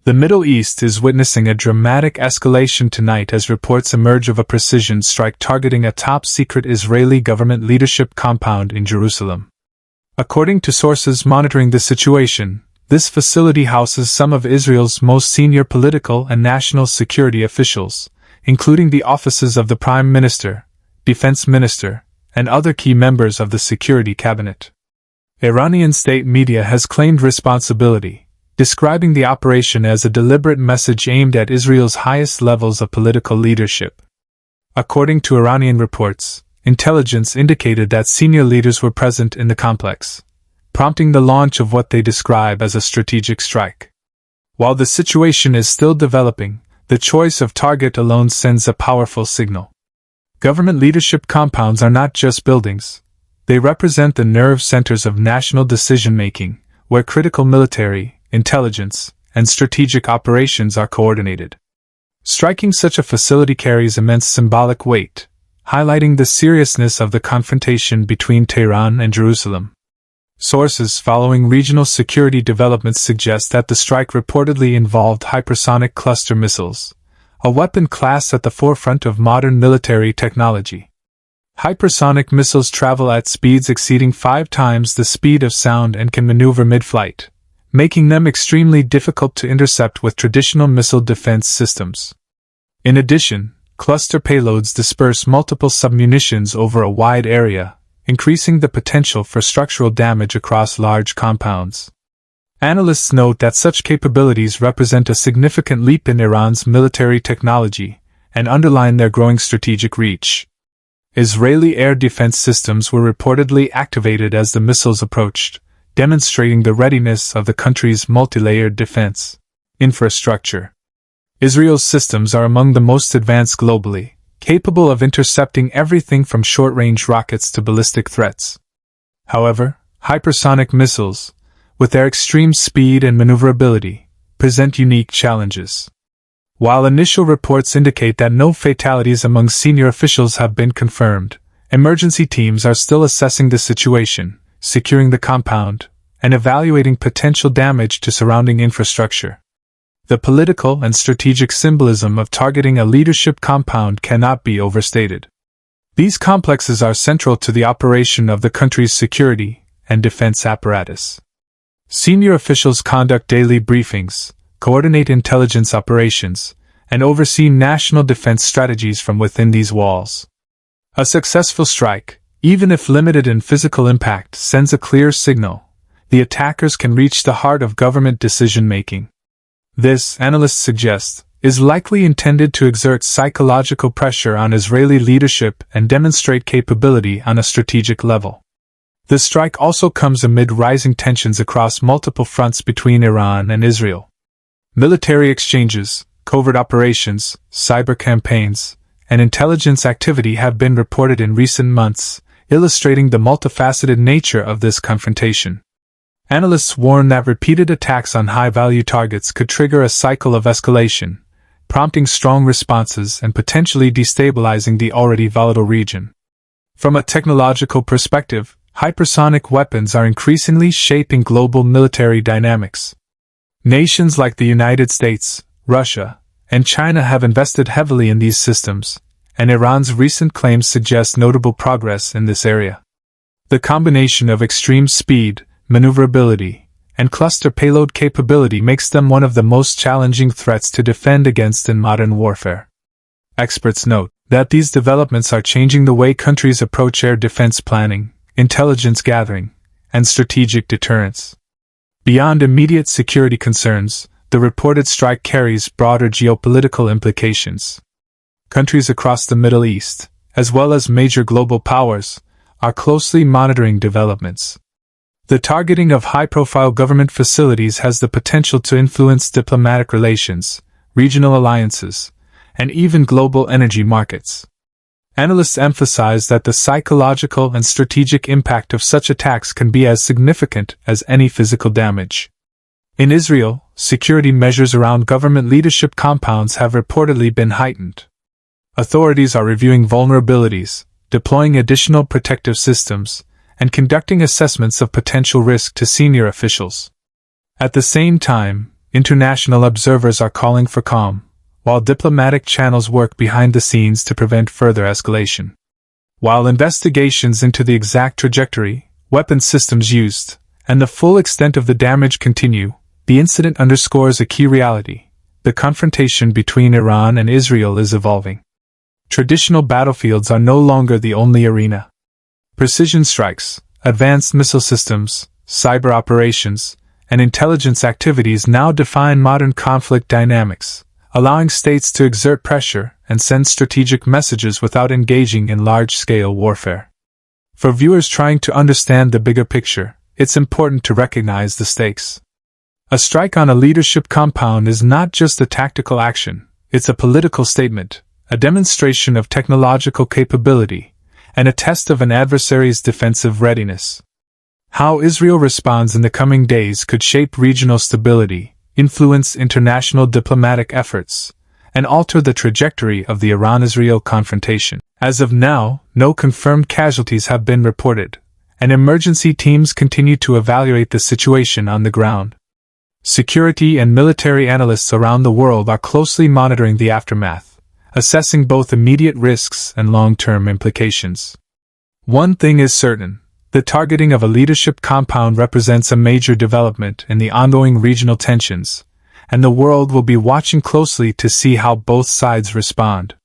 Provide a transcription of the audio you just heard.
The Middle East is witnessing a dramatic escalation tonight as reports emerge of a precision strike targeting a top-secret Israeli government leadership compound in Jerusalem. According to sources monitoring the situation, this facility houses some of Israel's most senior political and national security officials, including the offices of the Prime Minister, Defense Minister, and other key members of the Security Cabinet. Iranian state media has claimed responsibility, describing the operation as a deliberate message aimed at Israel's highest levels of political leadership. According to Iranian reports, intelligence indicated that senior leaders were present in the complex, prompting the launch of what they describe as a strategic strike. While the situation is still developing, the choice of target alone sends a powerful signal. Government leadership compounds are not just buildings. They represent the nerve centers of national decision-making, where critical military, intelligence, and strategic operations are coordinated. Striking such a facility carries immense symbolic weight, highlighting the seriousness of the confrontation between Tehran and Jerusalem. Sources following regional security developments suggest that the strike reportedly involved hypersonic cluster missiles, a weapon class at the forefront of modern military technology. Hypersonic missiles travel at speeds exceeding 5 times the speed of sound and can maneuver mid-flight, making them extremely difficult to intercept with traditional missile defense systems. In addition, cluster payloads disperse multiple submunitions over a wide area, increasing the potential for structural damage across large compounds. Analysts note that such capabilities represent a significant leap in Iran's military technology and underline their growing strategic reach. Israeli air defense systems were reportedly activated as the missiles approached, demonstrating the readiness of the country's multi-layered defense infrastructure. Israel's systems are among the most advanced globally, capable of intercepting everything from short-range rockets to ballistic threats. However, hypersonic missiles, with their extreme speed and maneuverability, present unique challenges. While initial reports indicate that no fatalities among senior officials have been confirmed, emergency teams are still assessing the situation, securing the compound, and evaluating potential damage to surrounding infrastructure. The political and strategic symbolism of targeting a leadership compound cannot be overstated. These complexes are central to the operation of the country's security and defense apparatus. Senior officials conduct daily briefings, coordinate intelligence operations, and oversee national defense strategies from within these walls. A successful strike, even if limited in physical impact, sends a clear signal. The attackers can reach the heart of government decision-making. This, analysts suggest, is likely intended to exert psychological pressure on Israeli leadership and demonstrate capability on a strategic level. The strike also comes amid rising tensions across multiple fronts between Iran and Israel. Military exchanges, covert operations, cyber campaigns, and intelligence activity have been reported in recent months, illustrating the multifaceted nature of this confrontation. Analysts warn that repeated attacks on high-value targets could trigger a cycle of escalation, prompting strong responses and potentially destabilizing the already volatile region. From a technological perspective, hypersonic weapons are increasingly shaping global military dynamics. Nations like the United States, Russia, and China have invested heavily in these systems, and Iran's recent claims suggest notable progress in this area. The combination of extreme speed, maneuverability, and cluster payload capability makes them one of the most challenging threats to defend against in modern warfare. Experts note that these developments are changing the way countries approach air defense planning, intelligence gathering, and strategic deterrence. Beyond immediate security concerns, the reported strike carries broader geopolitical implications. Countries across the Middle East, as well as major global powers, are closely monitoring developments. The targeting of high-profile government facilities has the potential to influence diplomatic relations, regional alliances, and even global energy markets. Analysts emphasize that the psychological and strategic impact of such attacks can be as significant as any physical damage. In Israel, security measures around government leadership compounds have reportedly been heightened. Authorities are reviewing vulnerabilities, deploying additional protective systems, and conducting assessments of potential risk to senior officials. At the same time, international observers are calling for calm, while diplomatic channels work behind the scenes to prevent further escalation. While investigations into the exact trajectory, weapon systems used, and the full extent of the damage continue, the incident underscores a key reality: the confrontation between Iran and Israel is evolving. Traditional battlefields are no longer the only arena. Precision strikes, advanced missile systems, cyber operations, and intelligence activities now define modern conflict dynamics, allowing states to exert pressure and send strategic messages without engaging in large-scale warfare. For viewers trying to understand the bigger picture, it's important to recognize the stakes. A strike on a leadership compound is not just a tactical action, it's a political statement, a demonstration of technological capability, and a test of an adversary's defensive readiness. How Israel responds in the coming days could shape regional stability, influence international diplomatic efforts, and alter the trajectory of the Iran-Israel confrontation. As of now, no confirmed casualties have been reported, and emergency teams continue to evaluate the situation on the ground. Security and military analysts around the world are closely monitoring the aftermath, assessing both immediate risks and long-term implications. One thing is certain: the targeting of a leadership compound represents a major development in the ongoing regional tensions, and the world will be watching closely to see how both sides respond.